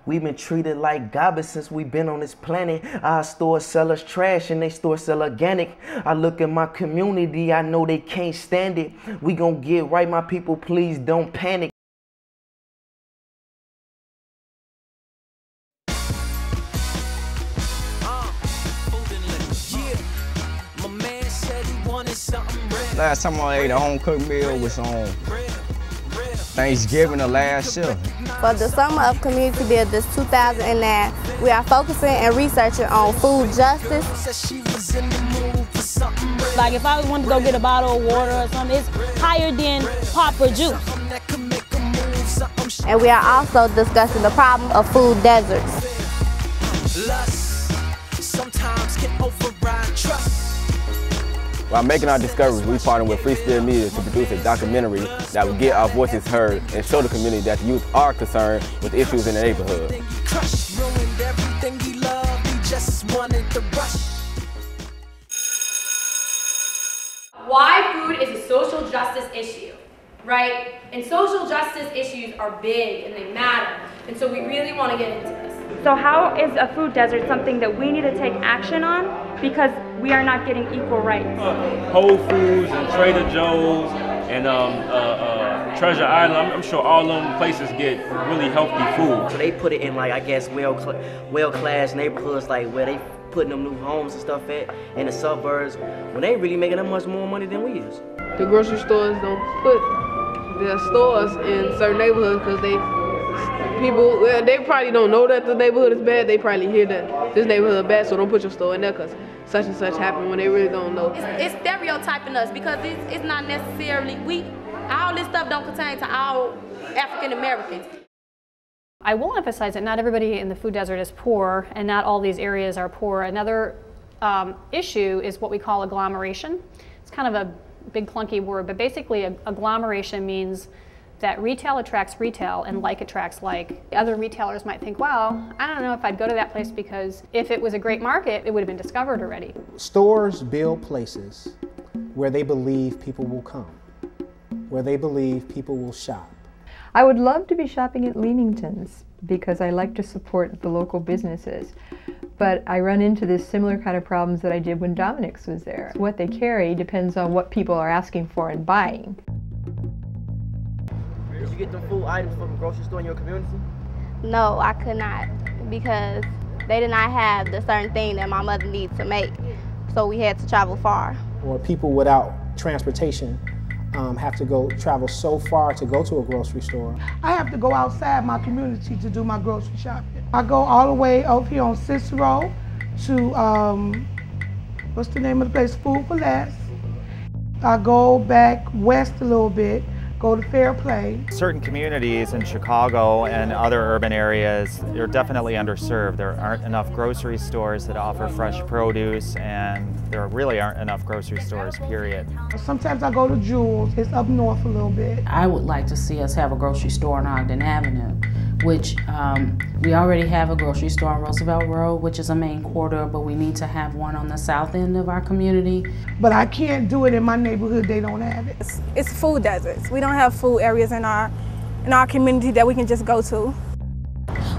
We've been treated like garbage since we've been on this planet. Our stores sell us trash and they stores sell organic. I look at my community, I know they can't stand it. We gon' get right, my people, please don't panic. Last time I ate a home-cooked meal was on Thanksgiving of last year. For the Summer of Community Builders 2009, we are focusing and researching on food justice. Like if I wanted to go get a bottle of water or something, it's higher than pop or juice. And we are also discussing the problem of food deserts. While making our discoveries, we partnered with Free Spirit Media to produce a documentary that would get our voices heard and show the community that the youth are concerned with issues in the neighborhood. Why food is a social justice issue, right? And social justice issues are big and they matter. And so we really want to get into this. So how is a food desert something that we need to take action on because we are not getting equal rights? Whole Foods and Trader Joe's and Treasure Island, I'm sure all them places get really healthy food. So they put it in, like, I guess, well-class neighborhoods, like where they putting them new homes and stuff at in the suburbs, when they really making that much more money than we is. The grocery stores don't put their stores in certain neighborhoods because they probably don't know that the neighborhood is bad. They probably hear that this neighborhood is bad, so don't put your store in there because such and such happened when they really don't know. It's stereotyping us because it's not necessarily, all this stuff don't pertain to all African Americans. I will emphasize that not everybody in the food desert is poor and not all these areas are poor. Another issue is what we call agglomeration. It's kind of a big clunky word, but basically agglomeration means that retail attracts retail and like attracts like. Other retailers might think, well, I don't know if I'd go to that place because if it was a great market, it would have been discovered already. Stores build places where they believe people will come, where they believe people will shop. I would love to be shopping at Leamington's because I like to support the local businesses. But I run into this similar kind of problems that I did when Dominic's was there. What they carry depends on what people are asking for and buying. Did you get them food items from the grocery store in your community? No, I could not because they did not have the certain thing that my mother needs to make. So we had to travel far. Or people without transportation have to travel so far to go to a grocery store. I have to go outside my community to do my grocery shopping. I go all the way over here on Cicero to, what's the name of the place, Food for Less. I go back west a little bit, go to Fair Play. Certain communities in Chicago and other urban areas, they're definitely underserved. There aren't enough grocery stores that offer fresh produce, and there really aren't enough grocery stores, period. Sometimes I go to Jewel's, it's up north a little bit. I would like to see us have a grocery store on Ogden Avenue, which we already have a grocery store on Roosevelt Road, which is a main corridor, but we need to have one on the south end of our community. But I can't do it in my neighborhood, they don't have it. It's food deserts. We don't have food areas in our community that we can just go to.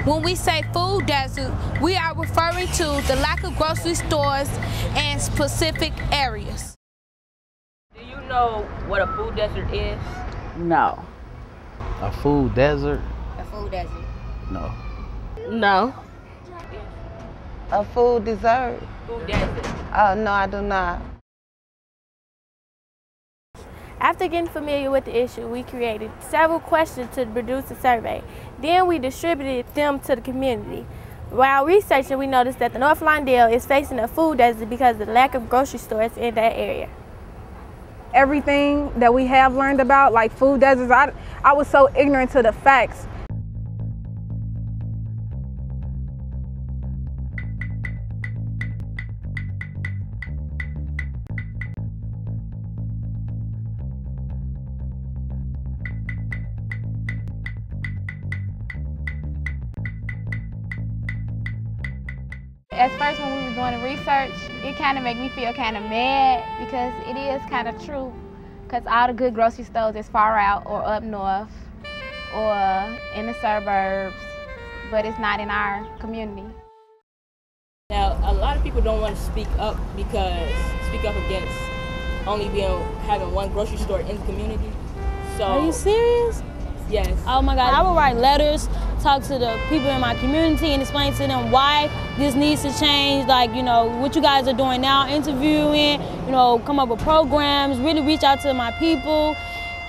When we say food desert, we are referring to the lack of grocery stores in specific areas. Do you know what a food desert is? No. A food desert? A food desert. No. No. A food dessert? Food desert. No, I do not. After getting familiar with the issue, we created several questions to produce a survey. Then we distributed them to the community. While researching, we noticed that the North Lawndale is facing a food desert because of the lack of grocery stores in that area. Everything that we have learned about, like food deserts, I was so ignorant to the facts. At first when we were doing the research, it kind of made me feel kind of mad because it is kind of true. Because all the good grocery stores is far out or up north or in the suburbs. but it's not in our community. Now, a lot of people don't want to speak up against only having one grocery store in the community. So, are you serious? Yes. Oh my God, I would write letters, talk to the people in my community and explain to them why this needs to change, like, you know, what you guys are doing now, interviewing, you know, come up with programs, really reach out to my people,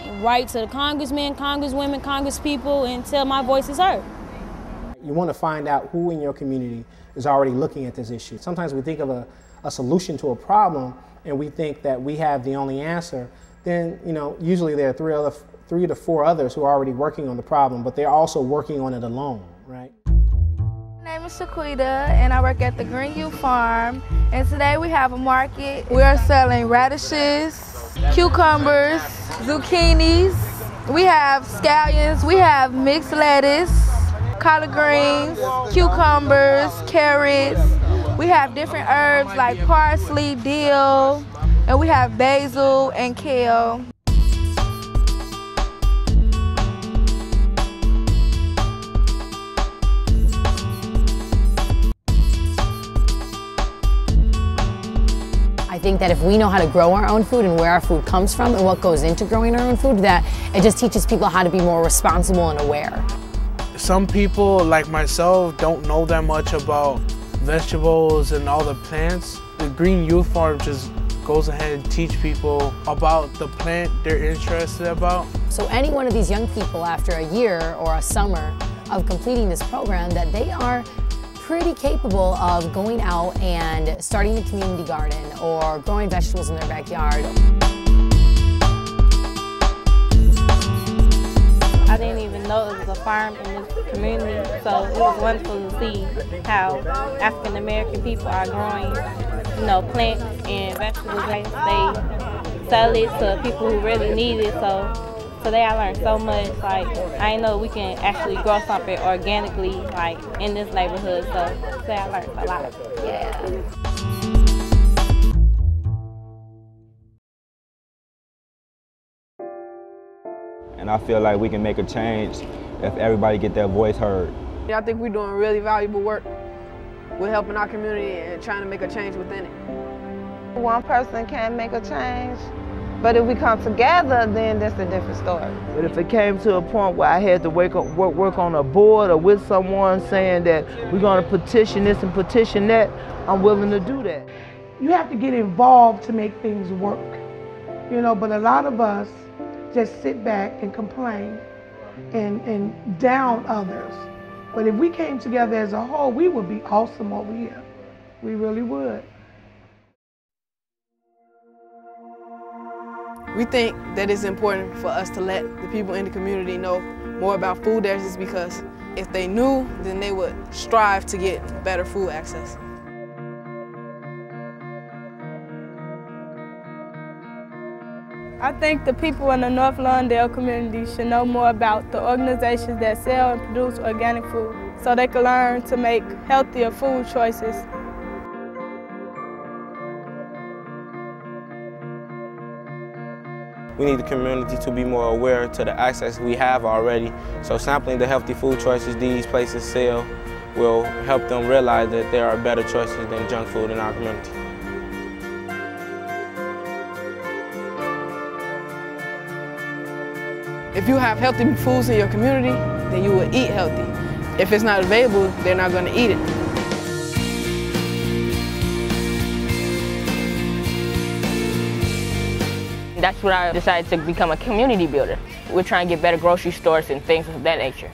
and write to the congressmen, congresswomen, congresspeople, and tell my voice is heard. You want to find out who in your community is already looking at this issue. Sometimes we think of a solution to a problem and we think that we have the only answer. Then, you know, usually there are three to four others who are already working on the problem, but they're also working on it alone, right? My name is Shaquita, and I work at the Green Youth Farm. And today we have a market. We are selling radishes, cucumbers, zucchinis. We have scallions. We have mixed lettuce, collard greens, cucumbers, carrots. We have different herbs like parsley, dill, and we have basil and kale. I think that if we know how to grow our own food and where our food comes from and what goes into growing our own food, that it just teaches people how to be more responsible and aware. Some people, like myself, don't know that much about vegetables and all the plants. The Green Youth Farm just goes ahead and teach people about the plant they're interested about. So any one of these young people, after a year or a summer of completing this program, that they are pretty capable of going out and starting a community garden or growing vegetables in their backyard. I didn't even know it was a farm in this community, so it was wonderful to see how African American people are growing, you know, plants and vegetables. They sell it to people who really need it. So today I learned so much. Like, I didn't know we can actually grow something organically, like in this neighborhood. So today I learned a lot. Yeah. And I feel like we can make a change if everybody get their voice heard. I think we're doing really valuable work with helping our community and trying to make a change within it. One person can't make a change, but if we come together, then that's a different story. But if it came to a point where I had to work on a board or with someone saying that we're going to petition this and petition that, I'm willing to do that. You have to get involved to make things work, you know, but a lot of us just sit back and complain and down others. But if we came together as a whole, we would be awesome over here. We really would. We think that it's important for us to let the people in the community know more about food deserts, because if they knew, then they would strive to get better food access. I think the people in the North Lawndale community should know more about the organizations that sell and produce organic food so they can learn to make healthier food choices. We need the community to be more aware to the access we have already. So sampling the healthy food choices these places sell will help them realize that there are better choices than junk food in our community. If you have healthy foods in your community, then you will eat healthy. If it's not available, they're not going to eat it. That's when I decided to become a community builder. We're trying to get better grocery stores and things of that nature.